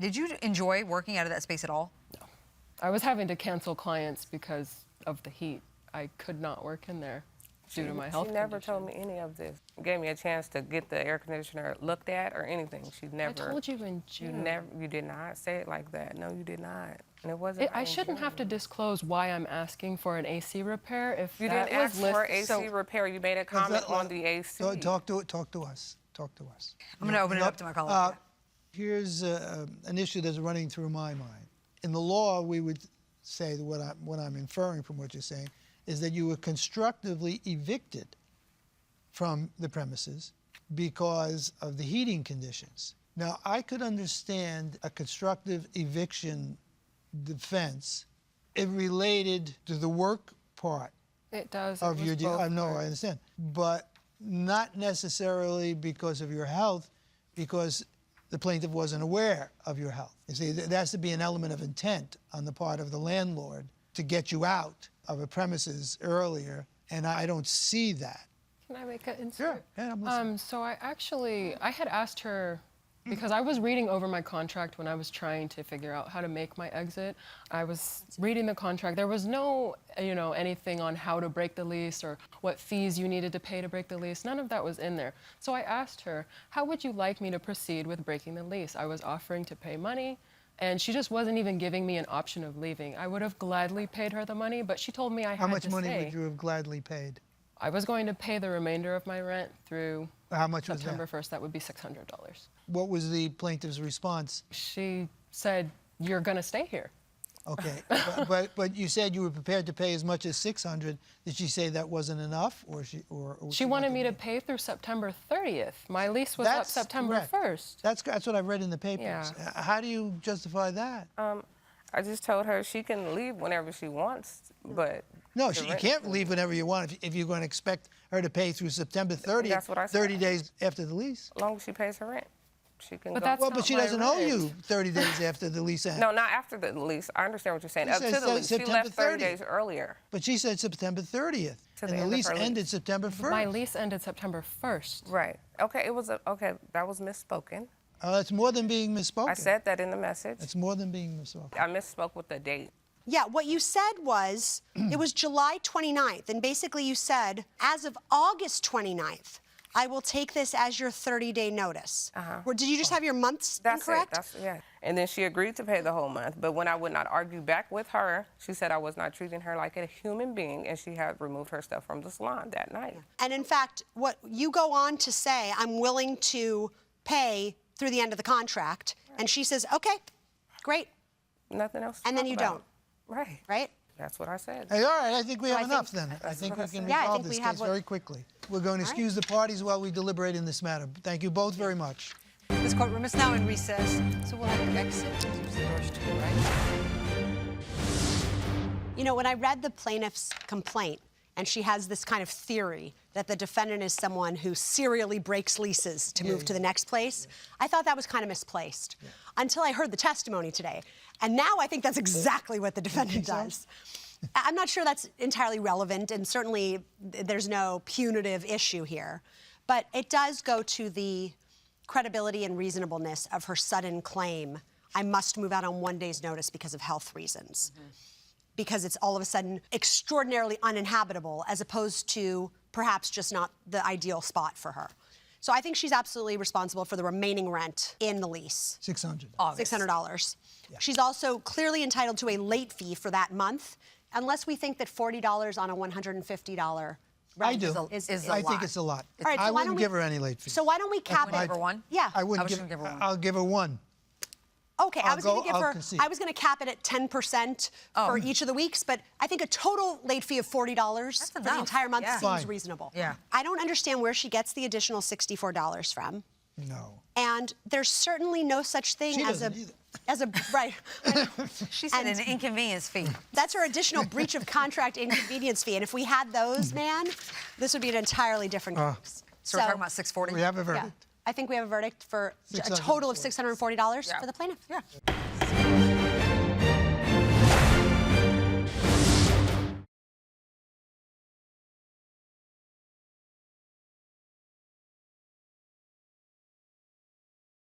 Did you enjoy working out of that space at all? No. I was having to cancel clients because of the heat. I could not work in there due to my health She never condition. told me any of this. Gave me a chance to get the air conditioner looked at or anything. She never. I told you in June. You did not say it like that. No, you did not. And it wasn't. I shouldn't have to disclose why I'm asking for an AC repair if You that didn't ask was for AC repair. You made a comment on the AC. Talk to us. Talk to us. I'm going to open it up to my colleague. Here's an issue that's running through my mind. In the law, we would say that what I'm inferring from what you're saying is that you were constructively evicted from the premises because of the heating conditions. Now, I could understand a constructive eviction defense if related to the work part. It does. Of your deal. I know, I understand. But not necessarily because of your health, because the plaintiff wasn't aware of your health. You see, there has to be an element of intent on the part of the landlord to get you out of a premises earlier, and I don't see that. Can I make an insert? Sure. Yeah, I'm listening. So I had asked her, because I was reading over my contract when I was trying to figure out how to make my exit. I was reading the contract. There was no, anything on how to break the lease or what fees you needed to pay to break the lease. None of that was in there. So I asked her, how would you like me to proceed with breaking the lease? I was offering to pay money, and she just wasn't even giving me an option of leaving. I would have gladly paid her the money, but she told me I had to stay. How much money would you have gladly paid? I was going to pay the remainder of my rent through How much was September that? 1st. That would be $600. What was the plaintiff's response? She said, "You're going to stay here." Okay, but you said you were prepared to pay as much as $600. Did she say that wasn't enough, or She wanted me to pay through September 30th. My lease was up September 1st. That's what I read in the papers. Yeah. How do you justify that? I just told her she can leave whenever she wants, but... No, you can't leave whenever you want if you're going to expect her to pay through September 30th, That's what I said. 30 days after the lease. As long as she pays her rent, she can But go. that's Well, not but she my doesn't owe rent. you 30 days after the lease ends. No, not after the lease. I understand what you're saying. She Up to said the lease. She September left 30 30th. days earlier. But she said September 30th, To and the the end of lease her lease. ended September 1st. My lease ended September 1st. Right. Okay, okay, that was misspoken. That's more than being misspoken. I said that in the message. It's more than being misspoken. I misspoke with the date. Yeah, what you said was, it was July 29th, and basically you said, as of August 29th, I will take this as your 30-day notice. Or did you just have your months incorrect? Yeah. And then she agreed to pay the whole month, but when I would not argue back with her, she said I was not treating her like a human being, and she had removed her stuff from the salon that night. And in fact, what you go on to say, I'm willing to pay through the end of the contract, and she says, okay, great. Nothing else to And then talk you about. don't. Right. Right? That's what I said. Hey, all right, I think we have I enough think- then. I think we can Yeah, I resolve think this we have case what- very quickly. We're going to excuse the parties while we deliberate in this matter. Thank you both very much. This courtroom is now in recess, so we'll have to exit and use the doors to the right. You know, when I read the plaintiff's complaint, and she has this kind of theory that the defendant is someone who serially breaks leases to move to the next place, I thought that was kind of misplaced until I heard the testimony today. And now I think that's exactly what the defendant does. I'm not sure that's entirely relevant, and certainly there's no punitive issue here. But it does go to the credibility and reasonableness of her sudden claim, I must move out on 1 day's notice because of health reasons. Because it's all of a sudden extraordinarily uninhabitable, as opposed to perhaps just not the ideal spot for her. So I think she's absolutely responsible for the remaining rent in the lease. $600. $600. Yeah. She's also clearly entitled to a late fee for that month, unless we think that $40 on a $150 rent I do. is I a lot. think it's a lot. All right, so I why wouldn't don't we- give her any late fee. So why don't we cap wouldn't it? give her one? Yeah. I wouldn't was gonna give her one. I'll give her one. Okay, I was going to give I'll her. concede. I was going to cap it at 10% for each of the weeks, but I think a total late fee of $40 for the enough. entire month Yeah. seems Fine. reasonable. Yeah. I don't understand where she gets the additional $64 from, No. and there's certainly no such thing She as a doesn't either. as a right. She said And- an inconvenience fee. That's her additional breach of contract inconvenience fee, and if we had those, man, this would be an entirely different case. So we're talking about $640? We have a Yeah, verdict. I think we have a verdict for a 640. total of $640 Yeah. for the plaintiff. Yeah.